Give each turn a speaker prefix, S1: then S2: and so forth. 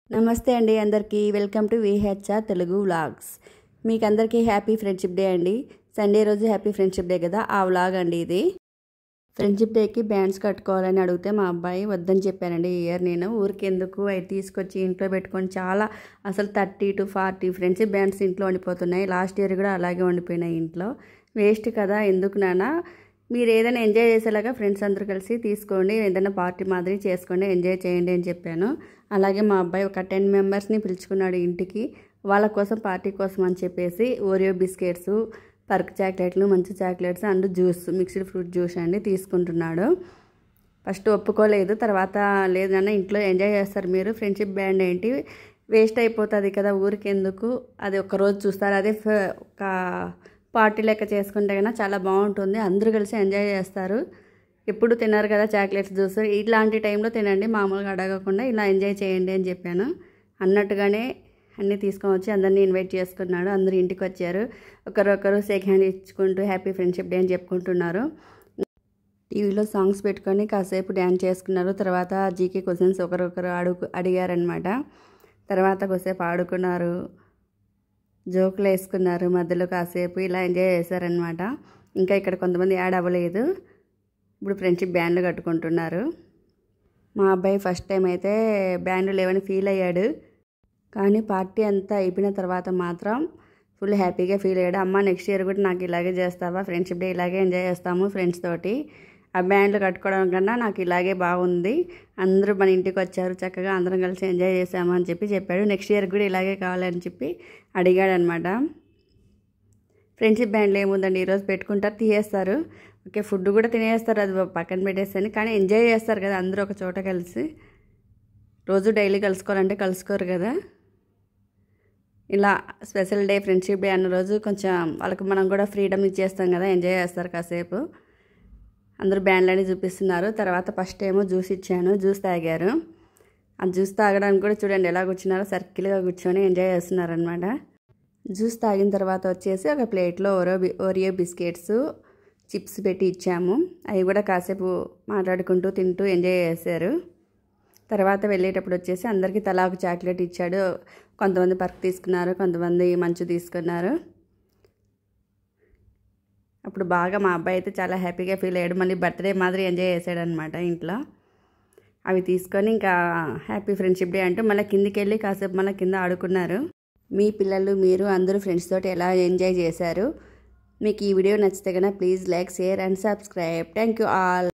S1: నమస్తే అండి అందరికీ welcome to VHR Telugu vlogs. మీకు అందరికీ హ్యాపీ ఫ్రెండ్షిప్ డే అండి. సండే రోజు హ్యాపీ ఫ్రెండ్షిప్ డే కదా, ఆ వ్లాగ్ అండి ఇది. ఫ్రెండ్షిప్ డేకి బ్యాండ్స్ కట్టుకోవాలని అడిగితే మా అబ్బాయి వద్దని చెప్పానండి. ఈ ఇయర్ నేను ఊరికెందుకు అవి తీసుకొచ్చి ఇంట్లో పెట్టుకొని చాలా అసలు 30 to 40 ఫ్రెండ్షిప్ బ్యాండ్స్ ఇంట్లో ఉండిపోతున్నాయి. లాస్ట్ ఇయర్ కూడా అలాగే ఉండిపోయినాయి ఇంట్లో. వేస్ట్ కదా, ఎందుకు నాన్న, మీరు ఏదైనా ఎంజాయ్ చేసేలాగా ఫ్రెండ్స్ అందరూ కలిసి తీసుకోండి, ఏదైనా పార్టీ మాదిరి చేసుకోండి, ఎంజాయ్ చేయండి అని చెప్పాను. అలాగే మా అబ్బాయి ఒక 10 మెంబర్స్ని పిలుచుకున్నాడు ఇంటికి. వాళ్ళ కోసం పార్టీ కోసం అని చెప్పేసి ఓరియో బిస్కెట్స్, పర్క్ చాక్లెట్లు, మంచి chocolates and juice, mixed fruit juice అండి తీసుకుంటున్నాడు. ఫస్ట్ ఒప్పుకోలేదు, తర్వాత లేదన్నా ఇంట్లో ఎంజాయ్ చేస్తారు మీరు, ఫ్రెండ్షిప్ బ్యాండ్ ఏంటి వేస్ట్ అయిపోతుంది కదా ఊరికెందుకు, అది ఒక్కరోజు చూస్తారు, అదే ఒక పార్టీ లెక్క చేసుకుంటే కన్నా చాలా బాగుంటుంది, అందరూ కలిసి ఎంజాయ్ చేస్తారు. ఎప్పుడు తిన్నారు కదా చాక్లెట్స్, జ్యూస్, ఇట్లాంటి టైంలో తినండి, మామూలుగా అడగకుండా ఇలా ఎంజాయ్ చేయండి అని చెప్పాను. అన్నట్టుగానే అన్నీ తీసుకొని వచ్చి అందరినీ ఇన్వైట్ చేసుకున్నాడు. అందరూ ఇంటికి వచ్చారు, ఒకరొకరు షేక్ హ్యాండ్ ఇచ్చుకుంటూ హ్యాపీ ఫ్రెండ్షిప్ డే అని చెప్పుకుంటున్నారు. టీవీలో సాంగ్స్ పెట్టుకొని కాసేపు డ్యాన్స్ చేసుకున్నారు. తర్వాత జీకే క్వశ్చన్స్ ఒకరొకరు అడిగారనమాట. తర్వాత కొద్దిసేపు ఆడుకున్నారు, జోకులు వేసుకున్నారు, మధ్యలో కాసేపు ఇలా ఎంజాయ్ చేశారనమాట. ఇంకా ఇక్కడ కొంతమంది యాడ్ అవ్వలేదు, ఇప్పుడు ఫ్రెండ్షిప్ బ్యాండ్లు కట్టుకుంటున్నారు. మా అబ్బాయి ఫస్ట్ టైం అయితే బ్యాండ్లు లేవని ఫీల్ అయ్యాడు, కానీ పార్టీ అంతా అయిపోయిన తర్వాత మాత్రం ఫుల్ హ్యాపీగా ఫీల్ అయ్యాడు. అమ్మ నెక్స్ట్ ఇయర్ కూడా నాకు ఇలాగే చేస్తావా, ఫ్రెండ్షిప్ డే ఇలాగే ఎంజాయ్ చేస్తాము ఫ్రెండ్స్ తోటి, ఆ బ్యాండ్లు కట్టుకోవడం కన్నా నాకు ఇలాగే బాగుంది, అందరూ మన ఇంటికి వచ్చారు, చక్కగా అందరం కలిసి ఎంజాయ్ చేసాము అని చెప్పాడు. నెక్స్ట్ ఇయర్ కూడా ఇలాగే కావాలని చెప్పి అడిగాడనమాట. ఫ్రెండ్షిప్ బ్యాండ్లు ఏముందండి, ఈరోజు పెట్టుకుంటారు, తీయేస్తారు, ఓకే ఫుడ్ కూడా తినేస్తారు, అది పక్కన పెట్టేస్తాను, కానీ ఎంజాయ్ చేస్తారు కదా అందరూ ఒక చోట కలిసి. రోజు డైలీ కలుసుకోవాలంటే కలుసుకోరు కదా, ఇలా స్పెషల్ డే ఫ్రెండ్షిప్ డే అన్న రోజు కొంచెం వాళ్ళకి మనం కూడా ఫ్రీడమ్ ఇచ్చేస్తాం కదా, ఎంజాయ్ చేస్తారు కాసేపు. అందరూ బ్యాండ్లని చూపిస్తున్నారు. తర్వాత ఫస్ట్ ఏమో జ్యూస్ ఇచ్చాను, జ్యూస్ తాగారు. ఆ జ్యూస్ తాగడానికి కూడా చూడండి ఎలా కూర్చున్నారో, సర్కిల్గా కూర్చొని ఎంజాయ్ చేస్తున్నారనమాట. జ్యూస్ తాగిన తర్వాత వచ్చేసి ఒక ప్లేట్లో ఓరియో బిస్కెట్స్, చిప్స్ పెట్టి ఇచ్చాము. అవి కూడా కాసేపు మాట్లాడుకుంటూ తింటూ ఎంజాయ్ చేశారు. తర్వాత వెళ్ళేటప్పుడు వచ్చేసి అందరికీ తలా ఒక చాక్లెట్ ఇచ్చాడు. కొంతమంది పర్క్ తీసుకున్నారు, కొంతమంది మంచు తీసుకున్నారు. అప్పుడు బాగా మా అబ్బాయి అయితే చాలా హ్యాపీగా ఫీల్ అయ్యాడు, మళ్ళీ బర్త్డే మాదిరి ఎంజాయ్ చేశాడనమాట ఇంట్లో. అవి తీసుకొని ఇంకా హ్యాపీ ఫ్రెండ్షిప్ డే అంటూ మళ్ళీ కిందికి వెళ్ళి కాసేపు మళ్ళీ కింద ఆడుకున్నారు. మీ పిల్లలు మీరు అందరూ ఫ్రెండ్స్ తోటి ఎలా ఎంజాయ్ చేశారు? మీకు ఈ వీడియో నచ్చితే కనుక please like, share and subscribe. Thank you all.